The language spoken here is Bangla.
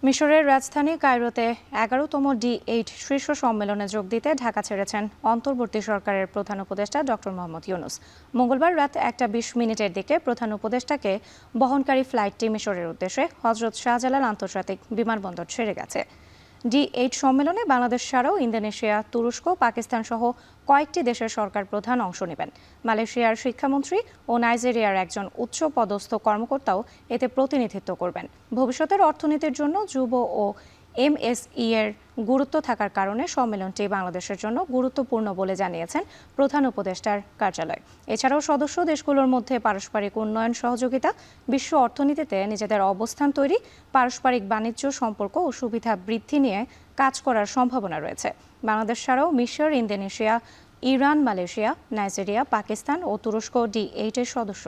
মিশরের রাজধানী কায়রোতে 11তম D8 শীর্ষ সম্মেলনে যোগ দিতে ঢাকা ছেড়েছেন অন্তর্বর্তী সরকারের প্রধান উপদেষ্টা ডক্টর মোহাম্মদ ইউনূস। মঙ্গলবার রাত 1:20 দিকে প্রধান উপদেষ্টাকে বহনকারী ফ্লাইটটি মিশরের উদ্দেশ্যে হজরত শাহজালাল আন্তর্জাতিক বিমানবন্দর ছেড়ে গেছে। D8 সম্মেলনে বাংলাদেশ ছাড়াও ইন্দোনেশিয়া, তুরস্ক, পাকিস্তান সহ কয়েকটি দেশের সরকার প্রধান অংশ নেবেন। মালয়েশিয়ার শিক্ষামন্ত্রী ও নাইজেরিয়ার একজন উচ্চ পদস্থ কর্মকর্তাও এতে প্রতিনিধিত্ব করবেন। ভবিষ্যতের অর্থনীতির জন্য যুব ও MSE এর গুরুত্ব থাকার কারণে সম্মেলনটি বাংলাদেশের জন্য গুরুত্বপূর্ণ বলে জানিয়েছেন প্রধান উপদেষ্টার কার্যালয়। এছাড়াও সদস্য দেশগুলোর মধ্যে পারস্পরিক উন্নয়ন সহযোগিতা, বিশ্ব অর্থনীতিতে নিজেদের অবস্থান তৈরি, পারস্পরিক বাণিজ্য সম্পর্ক ও সুবিধা বৃদ্ধি নিয়ে কাজ করার সম্ভাবনা রয়েছে। বাংলাদেশ ছাড়াও মিশর, Indonesia, Iran, Malaysia, Nigeria, Pakistan ও তুরস্ক D8 এর সদস্য।